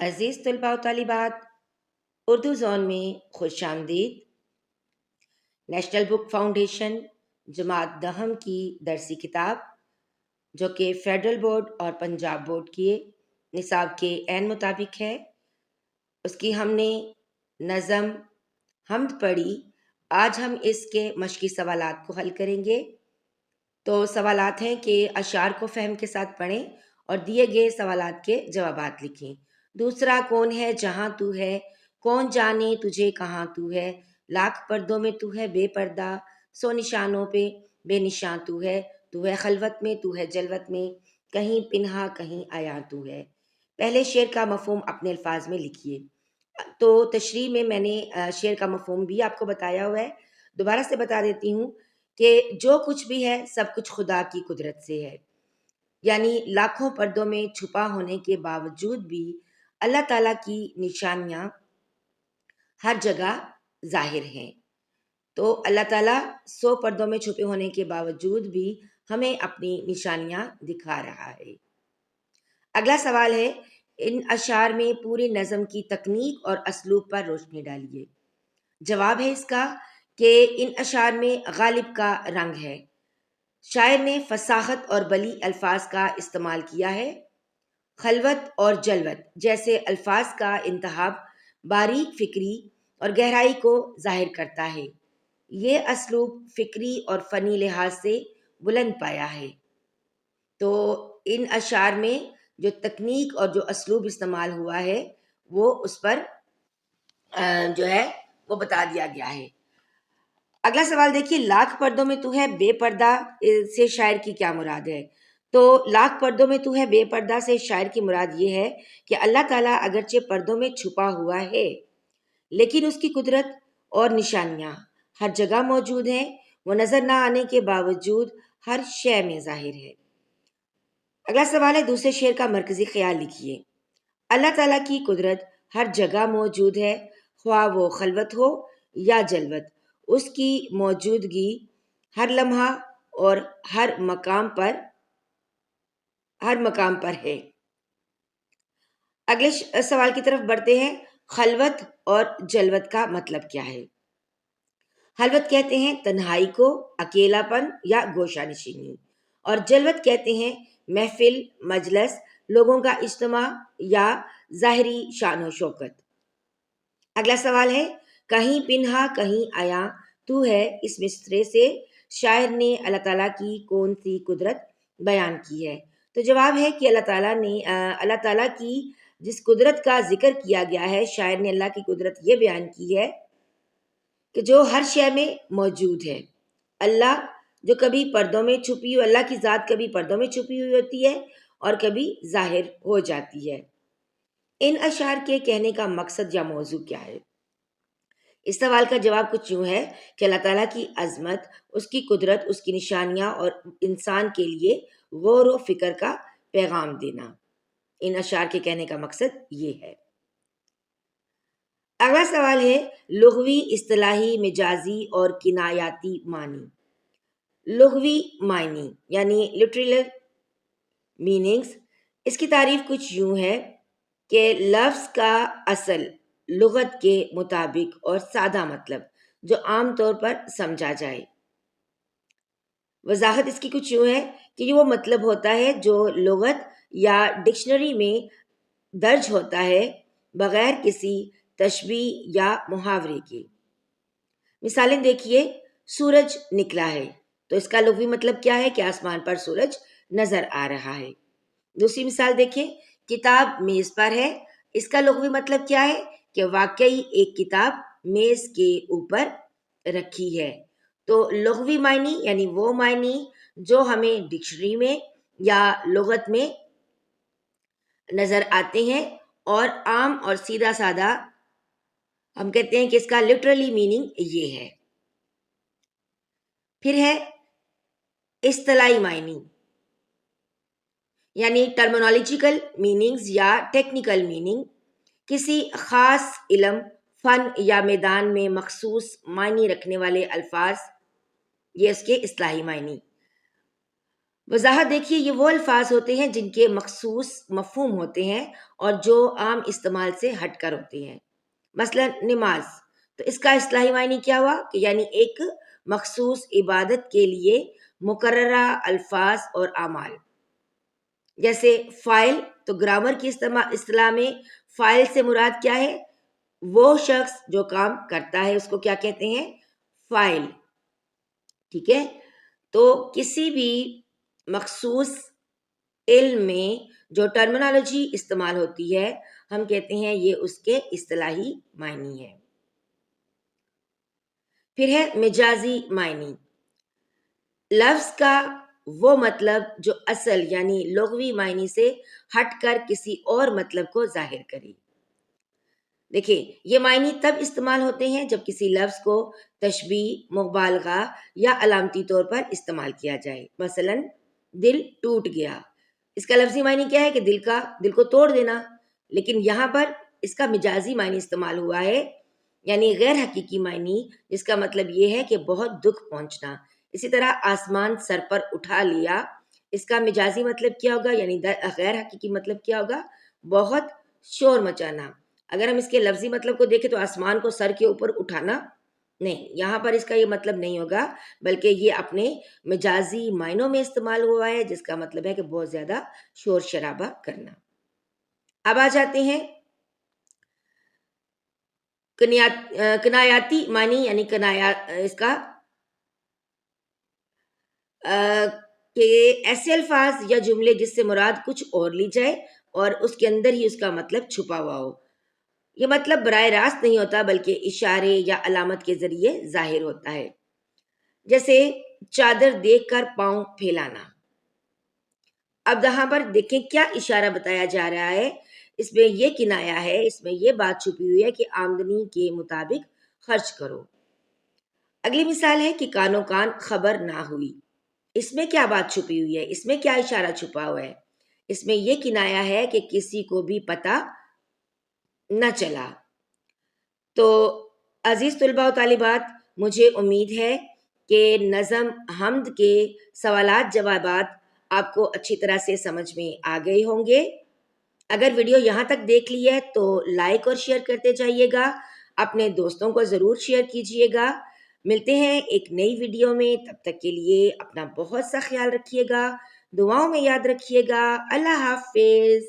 عزیز طلباء و طالبات، اردو زون میں خوش آمدید۔ نیشنل بک فاؤنڈیشن جماعت دہم کی درسی کتاب جو کہ فیڈرل بورڈ اور پنجاب بورڈ کے نصاب کے عین مطابق ہے، اس کی ہم نے نظم حمد پڑھی۔ آج ہم اس کے مشقی سوالات کو حل کریں گے۔ تو سوالات ہیں کہ اشعار کو فہم کے ساتھ پڑھیں اور دیے گئے سوالات کے جوابات لکھیں۔ دوسرا، کون ہے جہاں تو ہے، کون جانے تجھے کہاں تو ہے، لاکھ پردوں میں تو ہے بے پردہ، سو نشانوں پہ بے نشاں تو ہے خلوت میں تو ہے جلوت میں، کہیں پنہا کہیں عیاں تو ہے۔ پہلے شعر کا مفہوم اپنے الفاظ میں لکھیے۔ تو تشریح میں نے شعر کا مفہوم بھی آپ کو بتایا ہوا ہے، دوبارہ سے بتا دیتی ہوں کہ جو کچھ بھی ہے سب کچھ خدا کی قدرت سے ہے، یعنی لاکھوں پردوں میں چھپا ہونے کے باوجود بھی اللہ تعالیٰ کی نشانیاں ہر جگہ ظاہر ہیں۔ تو اللہ تعالیٰ 100 پردوں میں چھپے ہونے کے باوجود بھی ہمیں اپنی نشانیاں دکھا رہا ہے۔ اگلا سوال ہے، ان اشعار میں پوری نظم کی تکنیک اور اسلوب پر روشنی ڈالیے۔ جواب ہے اس کا کہ ان اشعار میں غالب کا رنگ ہے۔ شاعر نے فصاحت اور بلی الفاظ کا استعمال کیا ہے۔ خلوت اور جلوت جیسے الفاظ کا انتخاب باریک فکری اور گہرائی کو ظاہر کرتا ہے۔ یہ اسلوب فکری اور فنی لحاظ سے بلند پایا ہے۔ تو ان اشعار میں جو تکنیک اور جو اسلوب استعمال ہوا ہے وہ اس پر جو ہے وہ بتا دیا گیا ہے۔ اگلا سوال دیکھیے، لاکھ پردوں میں تو ہے بے پردہ سے شاعر کی کیا مراد ہے؟ تو لاکھ پردوں میں تو ہے بے پردہ سے شاعر کی مراد یہ ہے کہ اللہ تعالیٰ اگرچہ پردوں میں چھپا ہوا ہے لیکن اس کی قدرت اور نشانیاں ہر جگہ موجود ہیں، وہ نظر نہ آنے کے باوجود ہر شے میں ظاہر ہے۔ اگلا سوال ہے، دوسرے شعر کا مرکزی خیال لکھیے۔ اللہ تعالیٰ کی قدرت ہر جگہ موجود ہے، خواہ وہ خلوت ہو یا جلوت، اس کی موجودگی ہر لمحہ اور ہر مقام پر ہے۔ اگلے سوال کی طرف بڑھتے ہیں، خلوت اور جلوت کا مطلب کیا ہے؟ خلوت کہتے ہیں تنہائی کو، اکیلا پن یا گوشہ نشینی، اور جلوت کہتے ہیں محفل، مجلس، لوگوں کا اجتماع یا ظاہری شان و شوکت۔ اگلا سوال ہے، کہیں پنہا کہیں عیاں تو ہے، اس مصرعے سے شاعر نے اللہ تعالیٰ کی کون سی قدرت بیان کی ہے؟ تو جواب ہے کہ اللہ تعالیٰ کی جس قدرت کا ذکر کیا گیا ہے، شاعر نے اللہ کی قدرت یہ بیان کی ہے کہ جو ہر شے میں موجود ہے۔ اللہ جو کبھی پردوں میں چھپی ہوئی، اللہ کی ذات کبھی پردوں میں چھپی ہوئی ہوتی ہے اور کبھی ظاہر ہو جاتی ہے۔ ان اشعار کے کہنے کا مقصد یا موضوع کیا ہے؟ اس سوال کا جواب کچھ یوں ہے کہ اللہ تعالیٰ کی عظمت، اس کی قدرت، اس کی نشانیاں اور انسان کے لیے غور و فکر کا پیغام دینا۔ ان اشعار کے کہنے کا مقصد یہ ہے۔ اگلا سوال ہے، لغوی، اصطلاحی، مجازی اور کنایاتی معنی۔ لغوی معنی یعنی لٹرل میننگز، اس کی تعریف کچھ یوں ہے کہ لفظ کا اصل لغت کے مطابق اور سادہ مطلب جو عام طور پر سمجھا جائے۔ وضاحت اس کی کچھ یوں ہے کہ یہ وہ مطلب ہوتا ہے جو لغت یا ڈکشنری میں درج ہوتا ہے بغیر کسی تشبیہ یا محاورے کے۔ مثالیں دیکھیے، سورج نکلا ہے، تو اس کا لغوی مطلب کیا ہے کہ آسمان پر سورج نظر آ رہا ہے۔ دوسری مثال دیکھیں، کتاب میز پر ہے، اس کا لغوی مطلب کیا ہے کہ واقعی ایک کتاب میز کے اوپر رکھی ہے۔ تو لغوی معنی یعنی وہ معنی جو ہمیں ڈکشنری میں یا لغت میں نظر آتے ہیں اور عام اور سیدھا سادہ ہم کہتے ہیں کہ اس کا لٹرلی میننگ یہ ہے۔ پھر ہے اصطلاحی معنی یعنی ٹرمینالوجیکل میننگز یا ٹیکنیکل میننگ، کسی خاص علم، فن یا میدان میں مخصوص معنی رکھنے والے الفاظ، یہ اس کے اصطلاحی معنی۔ وضاحت دیکھیے، یہ وہ الفاظ ہوتے ہیں جن کے مخصوص مفہوم ہوتے ہیں اور جو عام استعمال سے ہٹ کر ہوتے ہیں. مثلا نماز، تو اس کا اصطلاحی معنی کیا ہوا کہ یعنی ایک مخصوص عبادت کے لیے مقررہ الفاظ اور اعمال. جیسے فاعل، تو گرامر کی اصطلاح میں فاعل سے مراد کیا ہے؟ وہ شخص جو کام کرتا ہے اس کو کیا کہتے ہیں؟ فاعل. ٹھیک ہے، تو کسی بھی مخصوص علم میں جو ٹرمینالوجی استعمال ہوتی ہے ہم کہتے ہیں یہ اس کے اصطلاحی معنی ہے. پھر ہے مجازی معنی. لفظ کا وہ مطلب جو اصل یعنی لغوی معنی سے ہٹ کر کسی اور مطلب کو ظاہر کرے. دیکھیں، یہ معنی تب استعمال ہوتے ہیں جب کسی لفظ کو تشبیہ، مبالغہ یا علامتی طور پر استعمال کیا جائے. مثلا دل ٹوٹ گیا، اس کا لفظی معنی کیا ہے کہ دل کو توڑ دینا، لیکن یہاں پر اس کا مجازی معنی استعمال ہوا ہے، یعنی غیر حقیقی معنی، جس کا مطلب یہ ہے کہ بہت دکھ پہنچنا. اسی طرح آسمان سر پر اٹھا لیا، اس کا مجازی مطلب کیا ہوگا، یعنی غیر حقیقی مطلب کیا ہوگا؟ بہت شور مچانا. اگر ہم اس کے لفظی مطلب کو دیکھیں تو آسمان کو سر کے اوپر اٹھانا نہیں، یہاں پر اس کا یہ مطلب نہیں ہوگا، بلکہ یہ اپنے مجازی معنوں میں استعمال ہوا ہے، جس کا مطلب ہے کہ بہت زیادہ شور شرابہ کرنا. اب آ جاتے ہیں کنایاتی معنی، یعنی اس کا کہ ایسے الفاظ یا جملے جس سے مراد کچھ اور لی جائے اور اس کے اندر ہی اس کا مطلب چھپا ہوا ہو. یہ مطلب براہ راست نہیں ہوتا بلکہ اشارے یا علامت کے ذریعے ظاہر ہوتا ہے. جیسے چادر دیکھ کر پاؤں پھیلانا. اب یہاں پر دیکھیں کیا اشارہ بتایا جا رہا ہے، اس میں یہ کنایا ہے، اس میں یہ بات چھپی ہوئی ہے کہ آمدنی کے مطابق خرچ کرو. اگلی مثال ہے کہ کانوں کان خبر نہ ہوئی. اس میں کیا بات چھپی ہوئی ہے، اس میں کیا اشارہ چھپا ہوا ہے؟ اس میں یہ کنایا ہے کہ کسی کو بھی پتہ نہ چلا. تو عزیز طلباء و طالبات، مجھے امید ہے کہ نظم حمد کے سوالات جوابات آپ کو اچھی طرح سے سمجھ میں آ گئے ہوں گے. اگر ویڈیو یہاں تک دیکھ لی ہے تو لائک اور شیئر کرتے جائیے گا، اپنے دوستوں کو ضرور شیئر کیجیے گا. ملتے ہیں ایک نئی ویڈیو میں، تب تک کے لیے اپنا بہت سا خیال رکھیے گا، دعاؤں میں یاد رکھیے گا. اللہ حافظ.